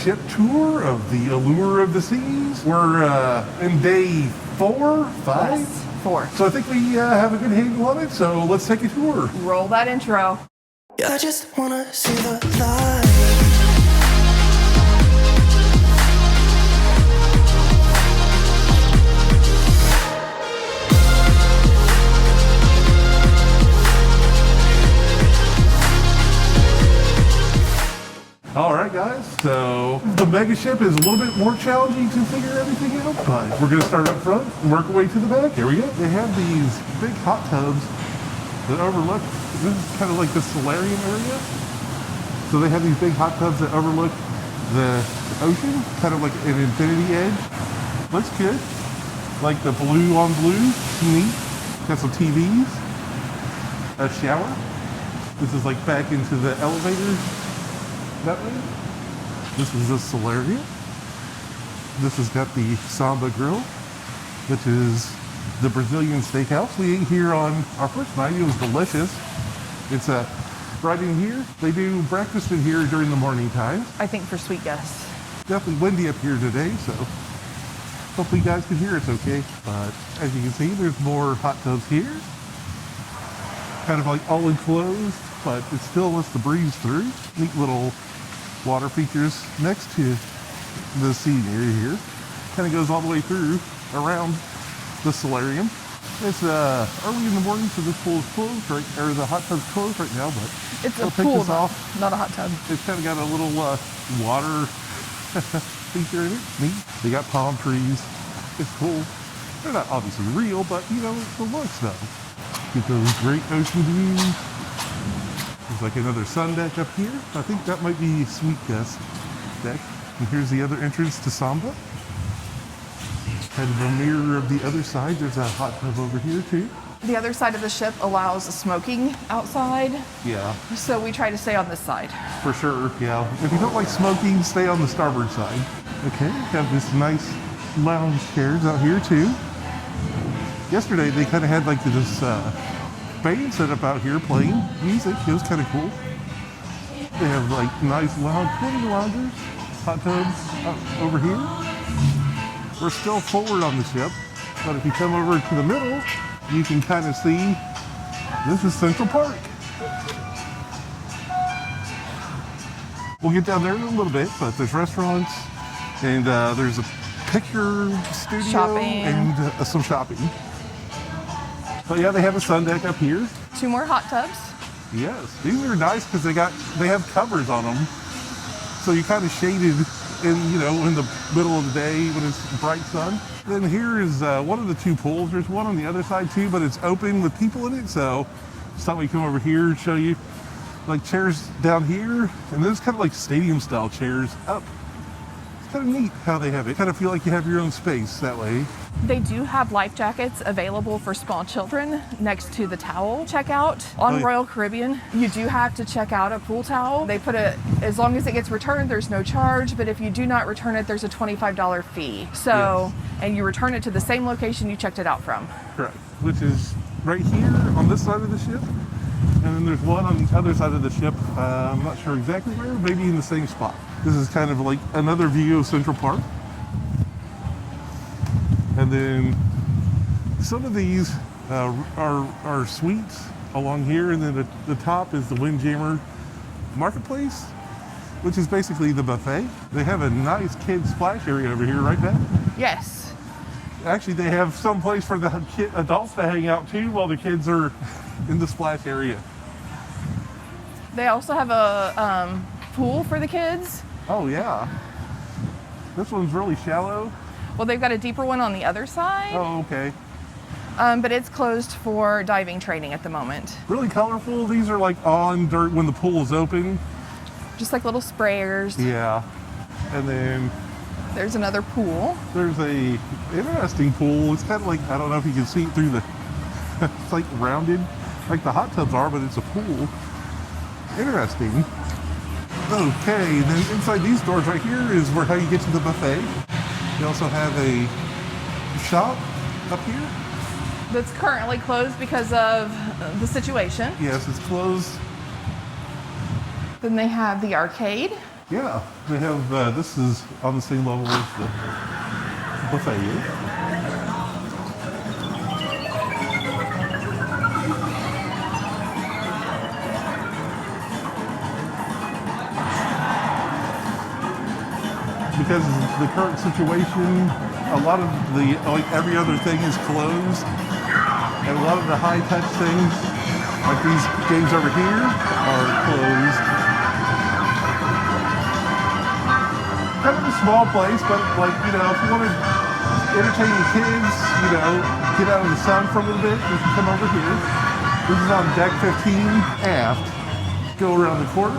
ship tour of the Allure of the Seas. We're in day 4, 5? Yes, 4. So I think we have a good handle on it, so let's take a tour. Roll that intro. Yeah, I just wanna see the light. All right, guys, so the mega ship is a little bit more challenging to figure everything out, but we're gonna start up front and work our way to the back. Here we go. They have these big hot tubs that overlook, this is kind of like the solarium area. So they have these big hot tubs that overlook the ocean, kind of like an infinity edge. Looks good. Like the blue on blue, neat. Got some TVs, a shower. This is like back into the elevator. That way. This is the solarium. This has got the Samba grill, which is the Brazilian steakhouse. We ate here on our first night. It was delicious. It's right in here. They do breakfast in here during the morning time. I think for sweet guests. Definitely windy up here today, so hopefully you guys can hear us okay. But as you can see, there's more hot tubs here. Kind of like all enclosed, but it still lets the breeze through. Neat little water features next to the seating area here. Kind of goes all the way through around the solarium. It's early in the morning, so this pool is closed, right, or the hot tub's closed right now, but It's we'll a take pool, this off. not a hot tub. It's kind of got a little water feature in it. Neat. They got palm trees. It's cool. They're not obviously real, but you know, the looks though. Get those great ocean views. There's like another sun deck up here. I think that might be Sweet Guest deck. And here's the other entrance to Samba. Kind of a mirror of the other side. There's a hot tub over here too. The other side of the ship allows smoking outside, Yeah, so we try to stay on this side. for sure. Yeah. If you don't like smoking, stay on the starboard side. Okay, have this nice lounge chairs out here too. Yesterday they kind of had like this band set up out here playing music. It was kind of cool. They have like nice lounge, pretty loungers, hot tubs over here. We're still forward on the ship, but if you come over to the middle, you can kind of see this is Central Park. We'll get down there in a little bit, but there's restaurants and there's a picture studio Shopping. and some shopping. But yeah, they have a sun deck up here. 2 more hot tubs. Yes, these are nice because they have covers on them, so you're kind of shaded in the middle of the day when it's bright sun. Then here is one of the 2 pools. There's one on the other side too, but it's open with people in it. So just thought we'd come over here and show you like chairs down here, and there's kind of like stadium style chairs up. It's kind of neat how they have it. Kind of feel like you have your own space that way. They do have life jackets available for small children next to the towel checkout. On Royal Caribbean, you do have to check out a pool towel. They put it, as long as it gets returned, there's no charge, but if you do not return it, there's a $25 fee. So, and you return it to the same location you checked it out from. Correct. Which is right here on this side of the ship. And then there's one on the other side of the ship. I'm not sure exactly where, maybe in the same spot. This is kind of like another view of Central Park. And then some of these are suites along here, and then the top is the Windjammer Marketplace, which is basically the buffet. They have a nice kid splash area over here, right, Beth? Yes. Actually, they have some place for the adults to hang out too while the kids are in the splash area. They also have a pool for the kids. Oh yeah. This one's really shallow. Well, they've got a deeper one on the other side, Oh, okay. but it's closed for diving training at the moment. Really colorful. These are like on dirt when the pool is open. Just like little sprayers. Yeah. And then There's another pool. there's a interesting pool. It's kind of like, I don't know if you can see it through the, it's like rounded, like the hot tubs are, but it's a pool. Interesting. Okay, then inside these doors right here is where how you get to the buffet. You also have a shop up here. That's currently closed because of the situation. Yes, it's closed. Then they have the arcade. Yeah, they have, this is on the same level as the buffet is. Because of the current situation, a lot of the, like every other thing is closed. And a lot of the high-touch things, like these games over here, are closed. Kind of a small place, but like, you know, if you want to entertain your kids, you know, get out of the sun for a little bit, you can come over here. This is on deck 15 aft. Go around the corner,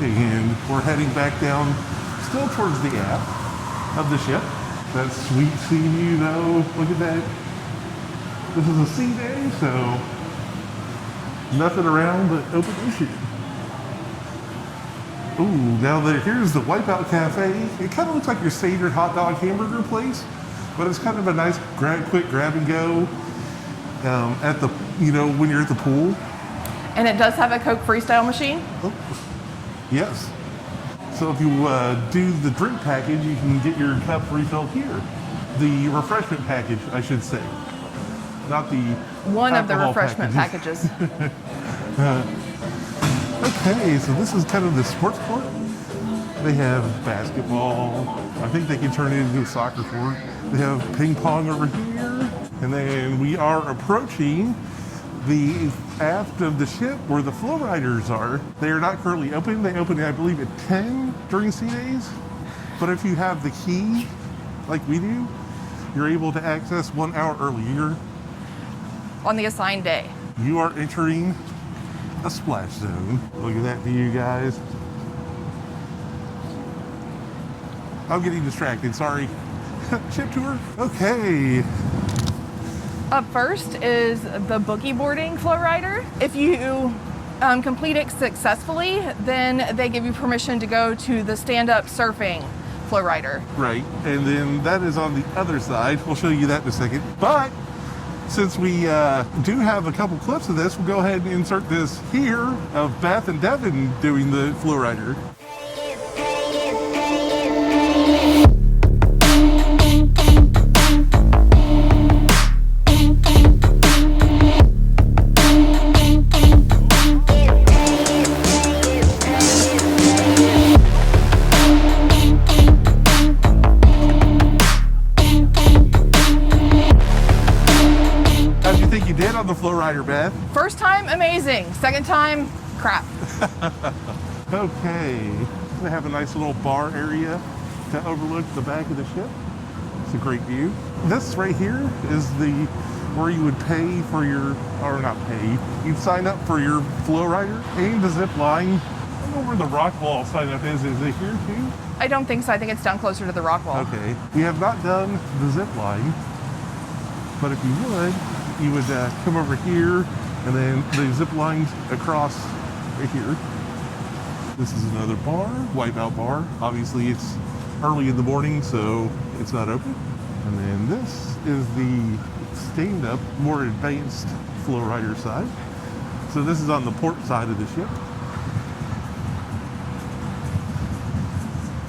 and we're heading back down, still towards the aft of the ship. That sweet sea view though, look at that. This is a sea day, so nothing around but open ocean. Ooh, now here's the Wipeout Cafe. It kind of looks like your standard hot dog hamburger place, but it's kind of a nice quick grab and go at the, you know, when you're at the pool. And it does have a Coke Freestyle machine? Oh, yes. So if you do the drink package, you can get your cup refilled here. The refreshment package, I should say. Not the one of the alcohol refreshment packages. Okay, so this is kind of the sports court. They have basketball. I think they can turn it into a soccer court. They have ping pong over here. And then we are approaching the aft of the ship where the flow riders are. They are not currently open. They open, I believe, at 10 during sea days. But if you have the key, like we do, you're able to access 1 hour earlier. On the assigned day. You are entering a splash zone. Look at that view, guys. I'm getting distracted, sorry. Ship tour? Okay. Up first is the boogie boarding flow rider. If you complete it successfully, then they give you permission to go to the stand-up surfing flow rider. Right, and then that is on the other side. We'll show you that in a second. But since we do have a couple clips of this, we'll go ahead and insert this here of Beth and Devin doing the flow rider. On the flow rider, Beth. First time, amazing. Second time, crap. Okay, they have a nice little bar area to overlook the back of the ship. It's a great view. This right here is where you would pay for your, or not pay, you'd sign up for your flow rider and the zip line. I don't know where the rock wall sign up is. Is it here too? I don't think so. I think it's down closer to the rock wall. Okay, we have not done the zip line, but if you would come over here, and then the zip lines across right here. This is another bar, Wipeout bar. Obviously it's early in the morning, so it's not open. And then this is the stand-up, more advanced flow rider side. So this is on the port side of the ship.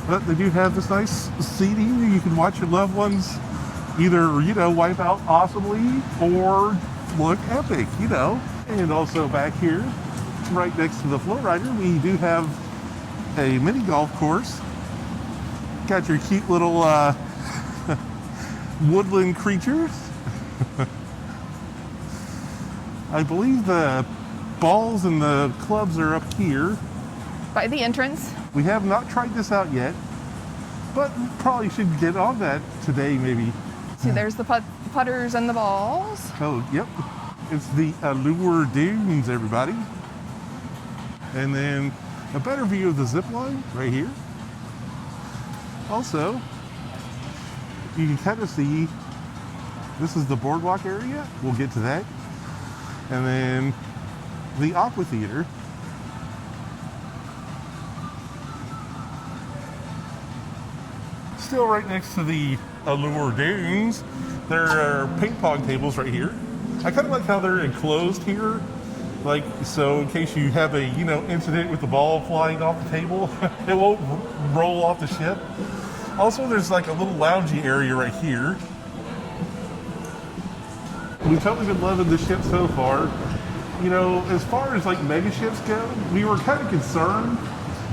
But they do have this nice seating. You can watch your loved ones either, you know, wipe out awesomely or look epic, you know. And also back here, right next to the flow rider, we do have a mini golf course. Got your cute little woodland creatures. I believe the balls and the clubs are up here. By the entrance. We have not tried this out yet, but probably should get on that today maybe. See, there's the putters and the balls. Oh, yep. It's the Allure Dunes, everybody. And then a better view of the zip line right here. Also, you can kind of see, this is the Boardwalk area. We'll get to that. And then the Aqua Theater. Still right next to the Allure Dunes. There are ping pong tables right here. I kind of like how they're enclosed here Like, so in case you have a, incident with the ball flying off the table, it won't roll off the ship. Also, there's like a little loungy area right here. We've totally been loving the ship so far. As far as like mega ships go, we were kind of concerned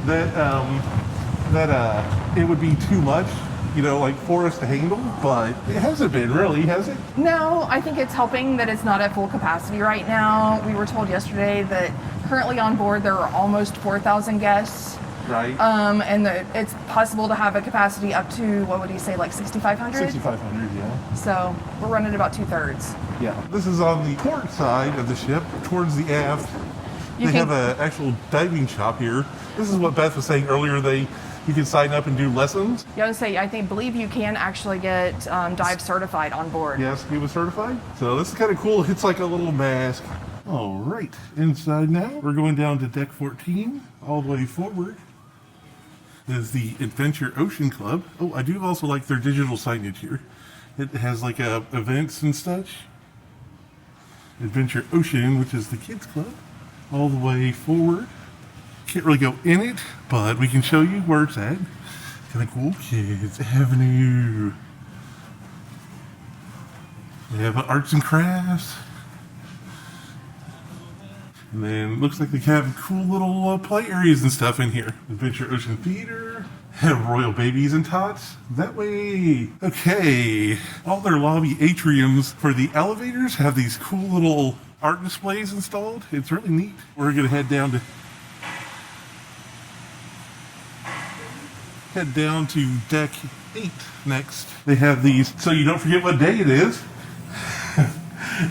that it would be too much, like for us to handle, but it hasn't been really, has it? No, I think it's helping that it's not at full capacity right now. We were told yesterday that currently on board there are almost 4,000 guests. Right. And it's possible to have a capacity up to, what would you say, like 6,500? 6,500, yeah. So we're running about 2/3. Yeah. This is on the port side of the ship, towards the aft. They have an actual diving shop here. This is what Beth was saying earlier. You can sign up and do lessons. Yeah, I was gonna say, believe you can actually get dive certified on board. Yes, he was certified. So this is kind of cool. It's like a little mask. All right, inside now. We're going down to deck 14, all the way forward. Is the Adventure Ocean Club. Oh, I do also like their digital signage here. It has like events and such. Adventure Ocean, which is the kids club, all the way forward. Can't really go in it, but we can show you where it's at. Kind of cool. Kids Avenue. They have arts and crafts. And then looks like they have cool little play areas and stuff in here. Adventure Ocean Theater. Have royal babies and tots. That way. Okay. All their lobby atriums for the elevators have these cool little art displays installed. It's really neat. We're going to head down to deck 8 next. They have these, so you don't forget what day it is,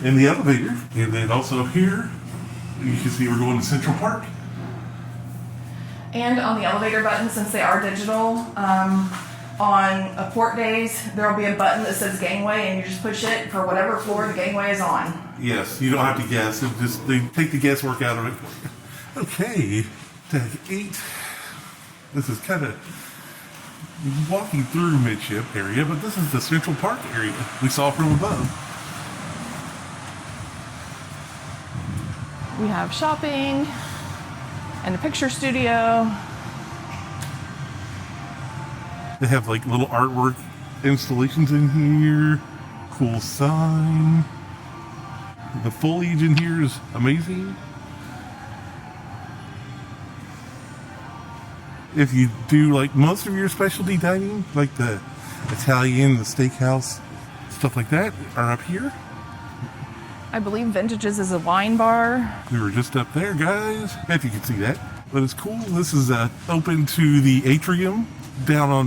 in the elevator. And then also up here, you can see we're going to Central Park. And on the elevator button, since they are digital, on port days, there will be a button that says gangway, and you just push it for whatever floor the gangway is on. Yes, you don't have to guess. They take the guesswork out of it. Okay, deck 8. This is kind of walking through midship area, but this is the Central Park area we saw from above. We have shopping and a picture studio. They have like little artwork installations in here. Cool sign. The foliage in here is amazing. If you do like most of your specialty dining, like the Italian, the steakhouse, stuff like that, are up here. I believe Vintages is a wine bar. We were just up there, guys, if you can see that. But it's cool. This is open to the atrium down on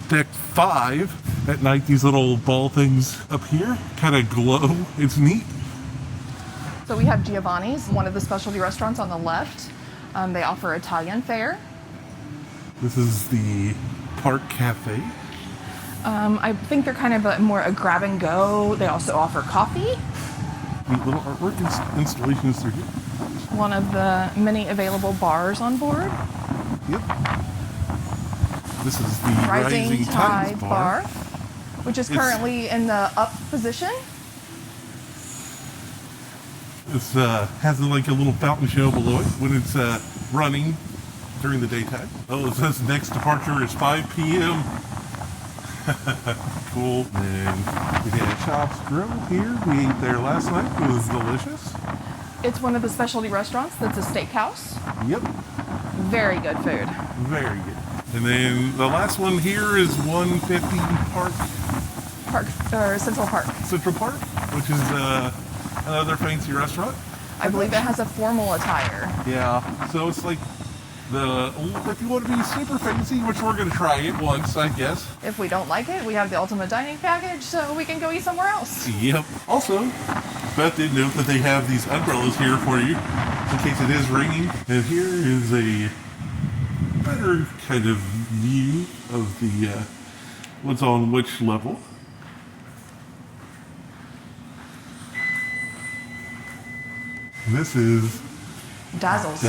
deck 5. At night, these little ball things up here kind of glow. It's neat. So we have Giovanni's, one of the specialty restaurants on the left. They offer Italian fare. This is the Park Cafe. I think they're kind of more a grab and go. They also offer coffee. Neat little artwork installations through here. One of the many available bars on board. Yep. This is the Rising Tide Bar, which is It's- currently in the up position. It's has like a little fountain show below it when it's running during the daytime. Oh, it says next departure is 5 p.m. Cool. And we had Chops Grill here. We ate there last night. It was delicious. It's one of the specialty restaurants that's a steakhouse. Yep. Very good food. Very good. And then the last one here is 150 Central Park. Central Park, which is another fancy restaurant. I believe it has a formal attire. Yeah. So it's like if you want to be super fancy, which we're going to try it once, I guess. If we don't like it, we have the ultimate dining package, so we can go eat somewhere else. Yep. Also, Beth did note that they have these umbrellas here for you in case it is raining. And here is a better kind of view of the what's on which level. This is Dazzles.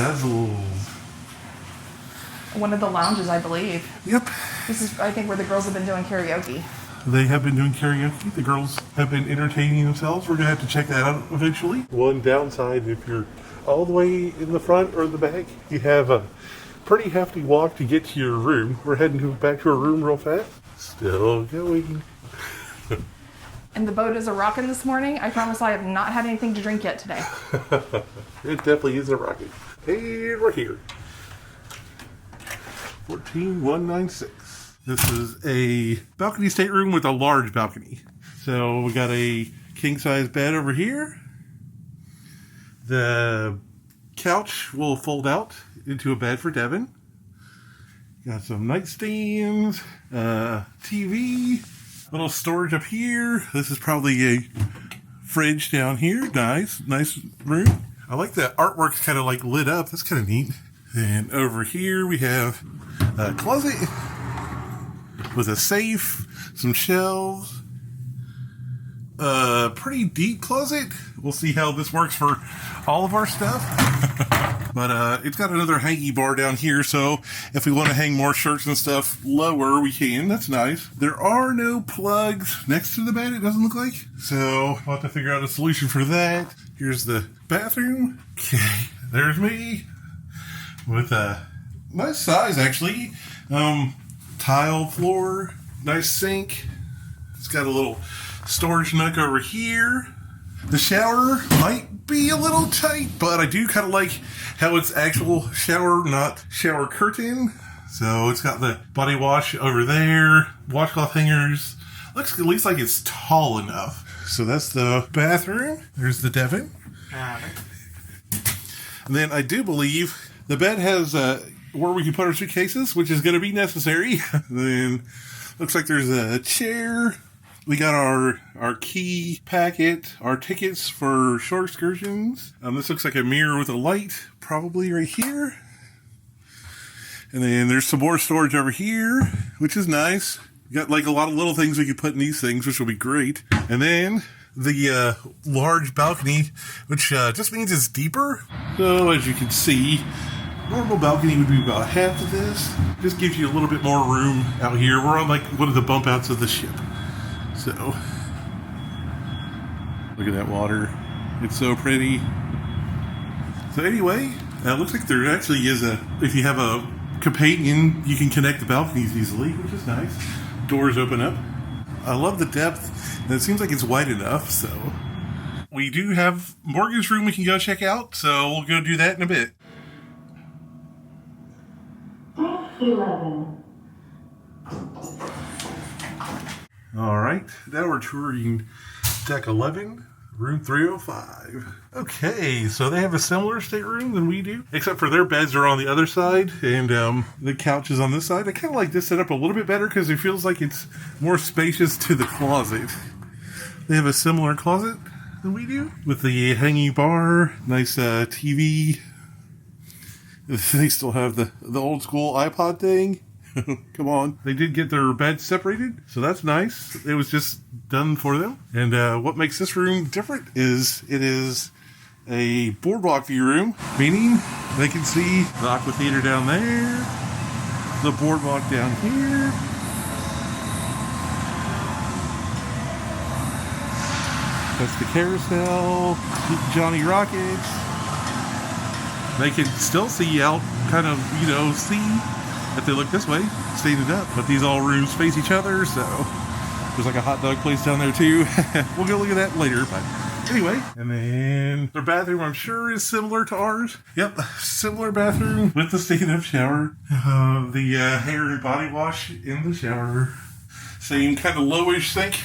One of the lounges, I believe. Yep. This is, I think, where the girls have been doing karaoke. They have been doing karaoke. The girls have been entertaining themselves. We're going to have to check that out eventually. One downside, if you're all the way in the front or the back, you have a pretty hefty walk to get to your room. We're heading back to our room real fast. Still going. And the boat is a rockin' this morning. I promise I have not had anything to drink yet today. It definitely is a rocket. And we're here. 14196. This is a balcony stateroom with a large balcony. So we got a king size bed over here. The couch will fold out into a bed for Devin. Got some nightstands, TV, little storage up here. This is probably a fridge down here. Nice room. I like the artwork's kind of like lit up. That's kind of neat. And over here we have a closet with a safe, some shelves, a pretty deep closet. We'll see how this works for all of our stuff. But it's got another hangy bar down here, so if we want to hang more shirts and stuff lower, we can. That's nice. There are no plugs next to the bed, it doesn't look like. So we'll have to figure out a solution for that. Here's the bathroom. Okay, there's me with a nice size, actually. Tile floor, nice sink. It's got a little storage nook over here. The shower might be a little tight, but I do kind of like how it's actual shower, not shower curtain. So it's got the body wash over there, washcloth hangers. Looks at least like it's tall enough. So that's the bathroom. There's the Devin. And then I do believe the bed has where we can put our suitcases, which is going to be necessary. Then looks like there's a chair. We got our key packet, our tickets for shore excursions. This looks like a mirror with a light, probably right here. And then there's some more storage over here, which is nice. We got like a lot of little things we could put in these things, which will be great. And then the large balcony, which just means it's deeper. So as you can see, normal balcony would be about half of this. Just gives you a little bit more room out here. We're on like one of the bump outs of the ship. So, look at that water. It's so pretty. So anyway, it looks like there actually is if you have a companion, you can connect the balconies easily, which is nice. Doors open up. I love the depth, and it seems like it's wide enough, so. We do have Morgan's room we can go check out, so we'll go do that in a bit. 11. All right, now we're touring deck 11, room 305. Okay, so they have a similar stateroom than we do, except for their beds are on the other side, and the couch is on this side. I kind of like this setup a little bit better because it feels like it's more spacious to the closet. They have a similar closet than we do, with the hanging bar, nice TV. They still have the old school iPod thing. Come on. They did get their beds separated, so that's nice. It was just done for them. And what makes this room different is it is a boardwalk view room, meaning they can see the aqua theater down there, the boardwalk down here. That's the carousel, Johnny Rockets. They can still see out, kind of, see if they look this way, standing up. But these all rooms face each other, so there's like a hot dog place down there too. We'll go look at that later, but anyway. And then their bathroom, I'm sure, is similar to ours. Yep, similar bathroom with the stand-up shower. The hair and body wash in the shower. Same kind of lowish sink.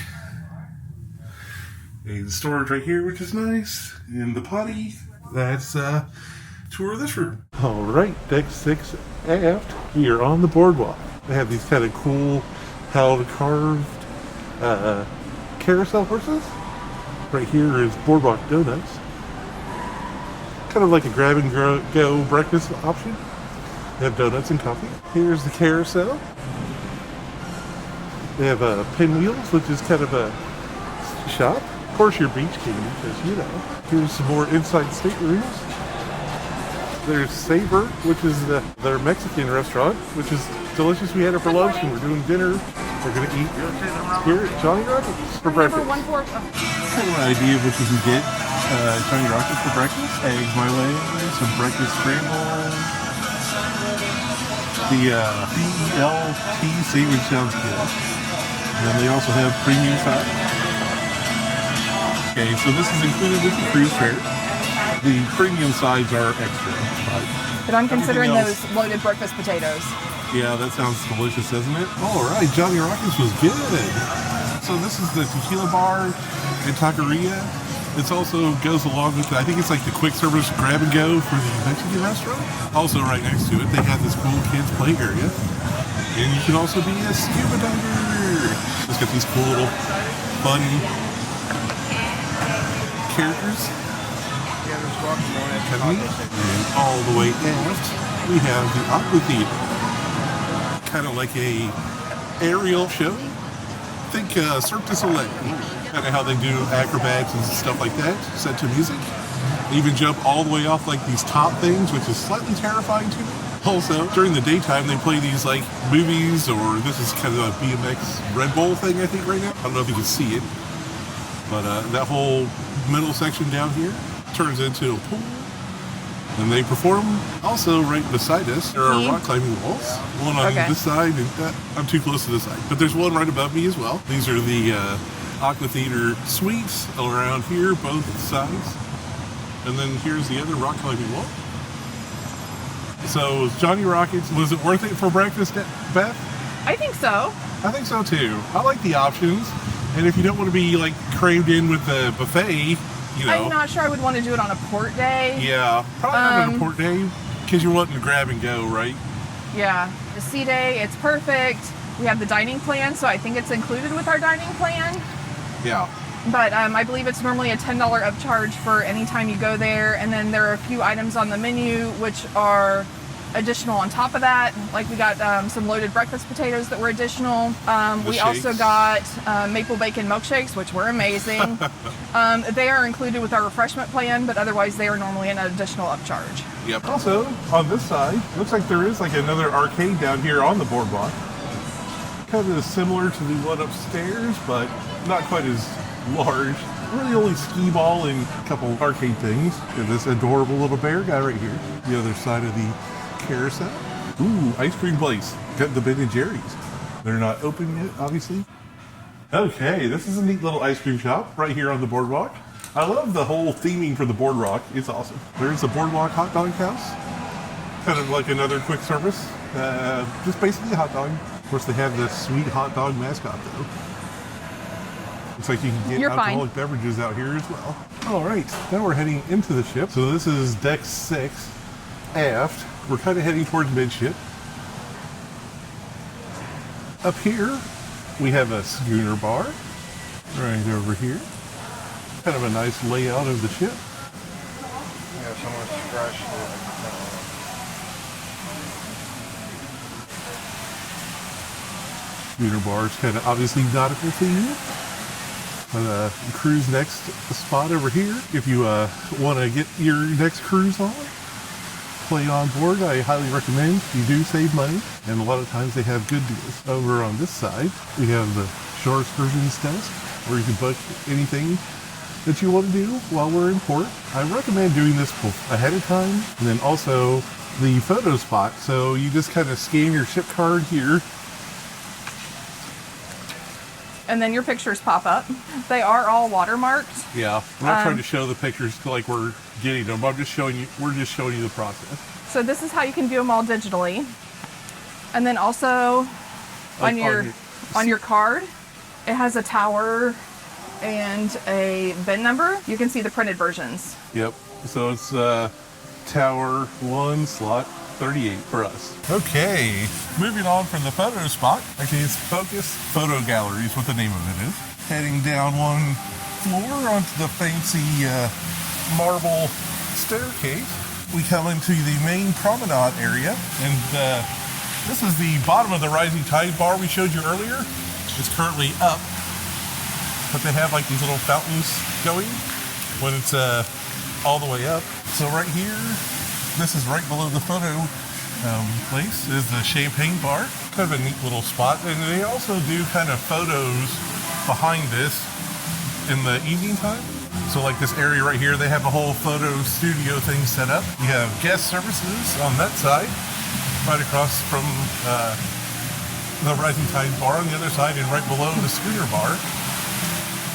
And the storage right here, which is nice. And the potty. That's tour of this room. All right, deck 6 aft. We are on the boardwalk. They have these kind of cool, carved carousel horses. Right here is Boardwalk Donuts. Kind of like a grab and go breakfast option. They have donuts and coffee. Here's the carousel. They have pinwheels, which is kind of a shop. Of course, your beach candy, because Here's some more inside staterooms. There's Saber, which is their Mexican restaurant, which is delicious. We had it for lunch and we're doing dinner. We're gonna eat here at Johnny Rockets for breakfast. Number 1 4. Kind of an idea of what you can get Johnny Rockets for breakfast. Eggs my way, some breakfast scramble. The BELT sandwich sounds good. And then they also have premium side. Okay, so this is included with the cruise fare. The premium sides are extra. But I'm considering else- those loaded breakfast potatoes. Yeah, that sounds delicious, doesn't it? All right, Johnny Rockets was good. So this is the tequila bar and taqueria. It also goes along with, I think it's like the quick service grab and go for the Mexican restaurant. Also right next to it, they have this cool kids play area. And you can also be a scuba diver. It's got these cool little fun characters. And all the way aft, we have the aqua theater. Kind of like a aerial show. Think Cirque du Soleil. Kind of how they do acrobats and stuff like that, set to music. They even jump all the way off like these top things, which is slightly terrifying to me. Also, during the daytime, they play these like movies, or this is kind of a BMX Red Bull thing, I think, right now. I don't know if you can see it, but that whole middle section down here turns into a pool. And they perform also right beside us. There are rock climbing walls. One on this side, and I'm too close to this side. But there's one right above me as well. These are the Aqua Theater suites around here, both sides. And then here's the other rock climbing wall. So Johnny Rockets, was it worth it for breakfast, Beth? I think so. I think so too. I like the options. And if you don't want to be like crammed in with the buffet, you know. I'm not sure I would want to do it on a port day. Yeah, probably not on a port day, because you're wanting to grab and go, right? Yeah. The sea day, it's perfect. We have the dining plan, so I think it's included with our dining plan. Yeah. But I believe it's normally a $10 upcharge for any time you go there. And then there are a few items on the menu which are additional on top of that. Like we got some loaded breakfast potatoes that were additional. We also got maple bacon milkshakes, which were amazing. They are included with our refreshment plan, but otherwise they are normally an additional upcharge. Yep. Also, on this side, looks like there is like another arcade down here on the boardwalk. Kind of similar to the one upstairs, but not quite as large. Really only skee ball and a couple arcade things. And this adorable little bear guy right here. The other side of the carousel. Ooh, ice cream place. Got the Ben and Jerry's. They're not open yet, obviously. Okay, this is a neat little ice cream shop right here on the boardwalk. I love the whole theming for the boardwalk. It's awesome. There's the Boardwalk hot dog house. Kind of like another quick service. Just basically a hot dog. Of course, they have the sweet hot dog mascot though. Looks like you can get alcoholic beverages out here as well. All right, now we're heading into the ship. So this is deck 6, aft. We're kind of heading towards midship. Up here, we have a schooner bar right over here. Kind of a nice layout of the ship. Yeah, someone's scratched it. Schooner bar is kind of obviously nautical themed. Cruise next spot over here. If you want to get your next cruise on, play on board, I highly recommend. You do save money, and a lot of times they have good deals. Over on this side, we have the shore excursions desk, where you can book anything that you want to do while we're in port. I recommend doing this ahead of time, and then also the photo spot. So you just kind of scan your ship card here, and then your pictures pop up. They are all watermarked. Yeah, I'm not trying to show the pictures like we're getting them. I'm just showing you. We're just showing you the process. So this is how you can view them all digitally, and then also on your card, it has a tower and a bin number. You can see the printed versions. Yep. So it's Tower 1 slot 38 for us. Okay, moving on from the photo spot. Actually, it's Focus Photo Gallery is what the name of it is. Heading down one floor onto the fancy marble staircase. We come into the main promenade area, and this is the bottom of the Rising Tide bar we showed you earlier. It's currently up, but they have like these little fountains going when it's all the way up. So right here, this is right below the photo place, is the champagne bar. kind of a neat little spot. And they also do kind of photos behind this in the evening time. So like this area right here, they have a whole photo studio thing set up. You have guest services on that side, right across from the Rising Tide bar on the other side, and right below the scooter bar.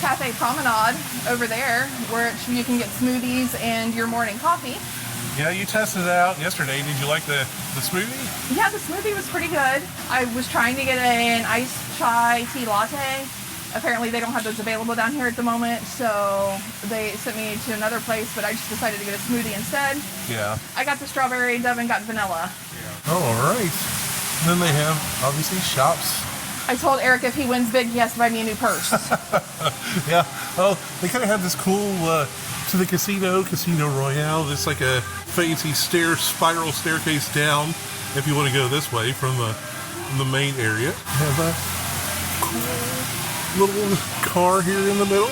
Cafe Promenade over there, where you can get smoothies and your morning coffee. Yeah, you tested it out yesterday. Did you like the smoothie? Yeah, the smoothie was pretty good. I was trying to get an iced chai tea latte. Apparently they don't have those available down here at the moment, so they sent me to another place, but I just decided to get a smoothie instead. Yeah. I got the strawberry, Devin got vanilla. Oh, all right. And then they have, obviously, shops. I told Eric if he wins big, he has to buy me a new purse. Yeah. Oh, they kind of have this cool, to the Casino Royale. It's like a fancy spiral staircase down if you want to go this way from the main area. Have a cool little car here in the middle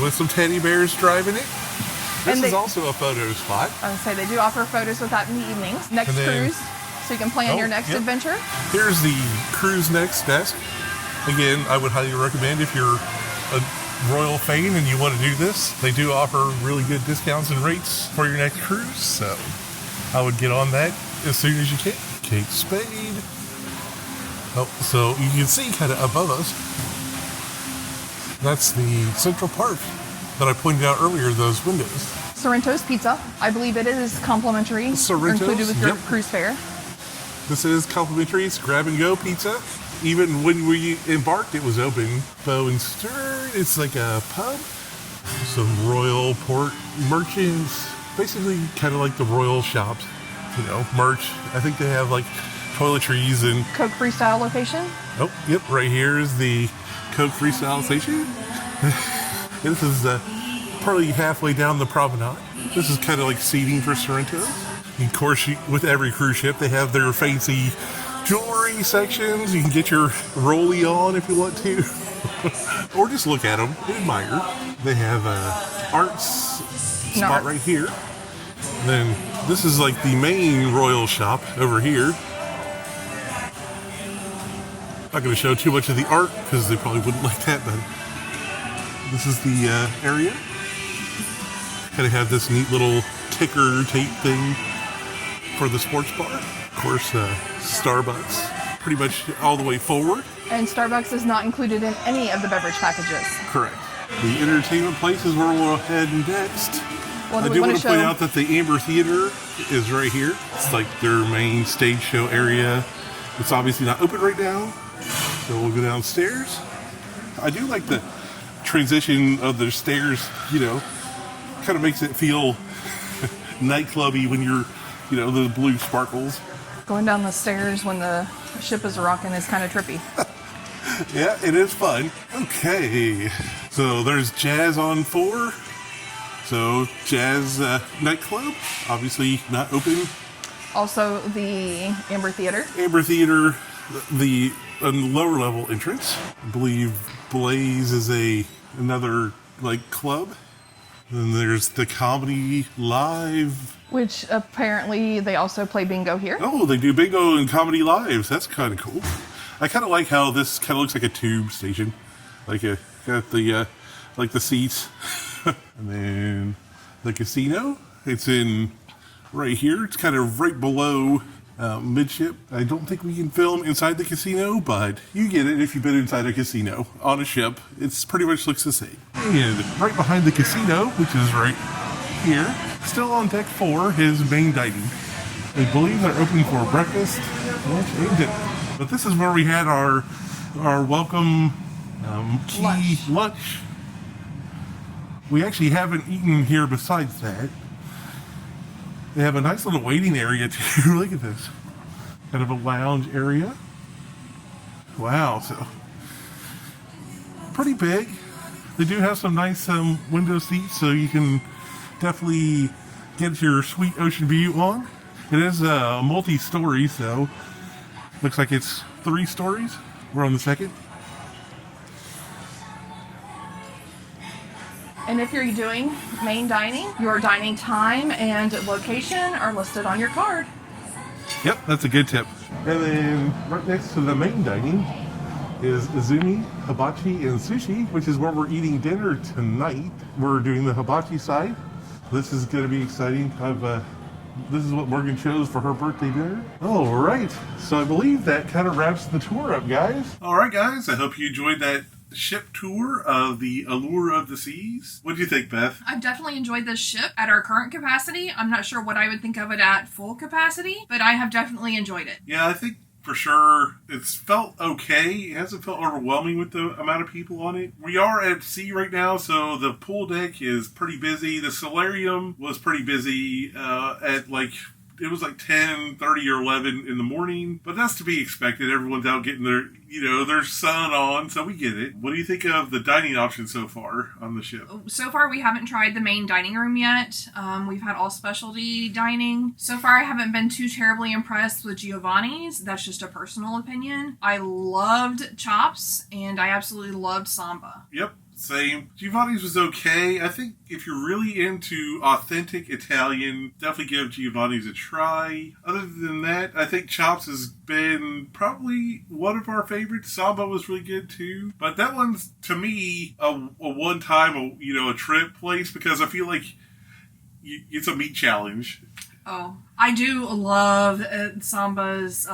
with some teddy bears driving it. This is also a photo spot. I would say they do offer photos with that in the evenings. Next cruise, so you can plan your next adventure. Here's the Cruise Next desk. Again, I would highly recommend if you're a Royal fan and you want to do this. They do offer really good discounts and rates for your next cruise, so I would get on that as soon as you can. Kate Spade. Oh, so you can see kind of above us, that's the Central Park that I pointed out earlier, those windows. Sorrento's Pizza. I believe it is complimentary, or Sorrento's, included with your cruise fare. This is complimentary. It's grab-and-go pizza. Even when we embarked, it was open. Bow and Stern. It's like a pub. Some Royal Port merchants. Basically, kind of like the Royal shops. You know, merch. I think they have like toiletries and Coke Freestyle location. Oh, yep. Right here is the Coke Freestyle station. This is probably halfway down the promenade. This is kind of like seating for Sorrento's. And of course, with every cruise ship, they have their fancy jewelry sections. You can get your rollie on if you want to. Or just look at them and admire. They have arts spot right here. And then this is like the main royal shop over here. Not going to show too much of the art because they probably wouldn't like that, but this is the area. Kind of have this neat little ticker tape thing for the sports bar. Of course, Starbucks, pretty much all the way forward. And Starbucks is not included in any of the beverage packages. Correct. The entertainment place is where we'll head next. Well, I do want to point out that the Amber Theater is right here. It's like their main stage show area. It's obviously not open right now, so we'll go downstairs. I do like the transition of the stairs, you know, kind of makes it feel nightclubby when you're, you know, the blue sparkles. Going down the stairs when the ship is rocking is kind of trippy. Yeah, it is fun. Okay, so there's Jazz on 4. So Jazz nightclub, obviously not open. Also the Amber Theater. Amber Theater, the lower level entrance. I believe Blaze is another like club. Then there's the Comedy Live. Which apparently they also play bingo here. Oh, they do bingo and Comedy Lives. That's kind of cool. I kind of like how this kind of looks like a tube station. Like got the like the seats. And then the casino. It's in right here. It's kind of right below midship. I don't think we can film inside the casino, but you get it if you've been inside a casino on a ship. It's pretty much looks the same. And right behind the casino, which is right here, still on deck 4, his main dining. I believe they're open for breakfast, lunch, and dinner. But this is where we had our welcome key lunch. We actually haven't eaten here besides that. They have a nice little waiting area too. Look at this. Kind of a lounge area. Wow, so pretty big. They do have some nice window seats, so you can definitely get your sweet ocean view on. It is multi-story, so looks like it's 3 stories. We're on the second. And if you're doing main dining, your dining time and location are listed on your card. Yep, that's a good tip. And then right next to the main dining is Izumi, Hibachi, and Sushi, which is where we're eating dinner tonight. We're doing the hibachi side. This is going to be exciting. This is what Morgan chose for her birthday dinner. All right, so I believe that kind of wraps the tour up, guys. All right, guys, I hope you enjoyed that ship tour of the Allure of the Seas. What do you think, Beth? I've definitely enjoyed this ship at our current capacity. I'm not sure what I would think of it at full capacity, but I have definitely enjoyed it. Yeah, I think for sure it's felt okay. It hasn't felt overwhelming with the amount of people on it. We are at sea right now, so the pool deck is pretty busy. The solarium was pretty busy it was like 10, 30, or 11 in the morning, but that's to be expected. Everyone's out getting their sun on, so we get it. What do you think of the dining options so far on the ship? So far, we haven't tried the main dining room yet. We've had all specialty dining. So far, I haven't been too terribly impressed with Giovanni's. That's just a personal opinion. I loved Chops, and I absolutely loved Samba. Yep. Same. Giovanni's was okay. I think if you're really into authentic Italian, definitely give Giovanni's a try. Other than that, I think Chops has been probably one of our favorites. Samba was really good too. But that one's, to me, a one-time, a trip place because I feel like it's a meat challenge. Oh, I do love Samba's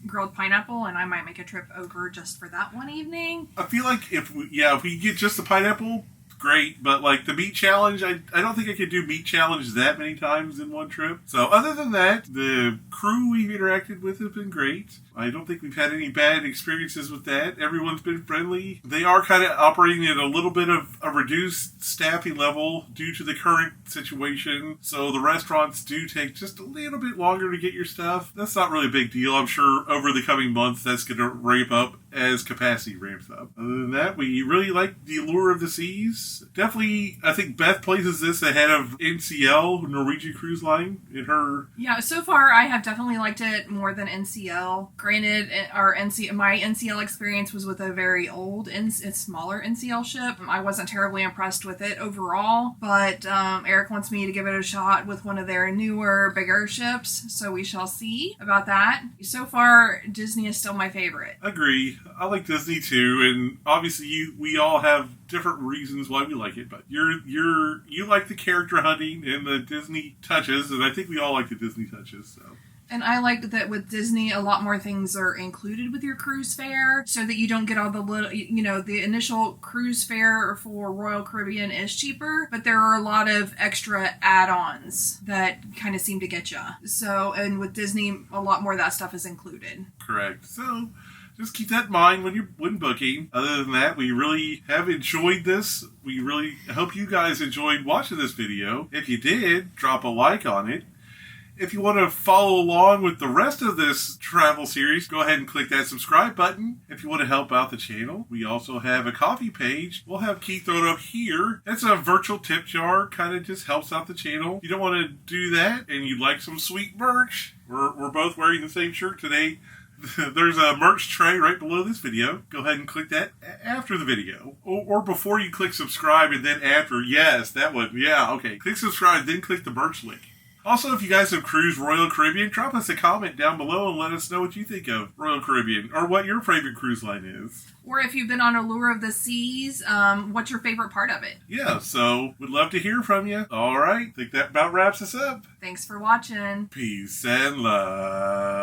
grilled pineapple, and I might make a trip over just for that one evening. I feel like if we get just the pineapple, great. But like the meat challenge, I don't think I could do meat challenge that many times in one trip. So other than that, the crew we've interacted with have been great. I don't think we've had any bad experiences with that. Everyone's been friendly. They are kind of operating at a little bit of a reduced staffing level due to the current situation. So the restaurants do take just a little bit longer to get your stuff. That's not really a big deal. I'm sure over the coming months that's going to ramp up as capacity ramps up. Other than that, we really like the Allure of the Seas. Definitely, I think Beth places this ahead of NCL, Norwegian Cruise Line, in her... Yeah, so far I have definitely liked it more than NCL. Granted, my NCL experience was with a very old, smaller NCL ship. I wasn't terribly impressed with it overall, but Eric wants me to give it a shot with one of their newer, bigger ships, so we shall see about that. So far, Disney is still my favorite. Agree. I like Disney too, and obviously we all have different reasons why we like it, but you like the character hunting and the Disney touches, and I think we all like the Disney touches, so... And I liked that with Disney, a lot more things are included with your cruise fare so that you don't get all the little, the initial cruise fare for Royal Caribbean is cheaper, but there are a lot of extra add-ons that kind of seem to get you. So, and with Disney, a lot more of that stuff is included. Correct. So, just keep that in mind when booking. Other than that, we really have enjoyed this. We really hope you guys enjoyed watching this video. If you did, drop a like on it. If you want to follow along with the rest of this travel series, go ahead and click that subscribe button. If you want to help out the channel, we also have a coffee page. We'll have Keith thrown up here. That's a virtual tip jar, kind of just helps out the channel. If you don't want to do that and you'd like some sweet merch, we're both wearing the same shirt today. There's a merch tray right below this video. Go ahead and click that after the video. Or before you click subscribe and then after. Yes, that one. Yeah, okay. Click subscribe, then click the merch link. Also, if you guys have cruised Royal Caribbean, drop us a comment down below and let us know what you think of Royal Caribbean or what your favorite cruise line is. Or if you've been on Allure of the Seas, what's your favorite part of it? Yeah, so we'd love to hear from you. All right, I think that about wraps us up. Thanks for watching. Peace and love.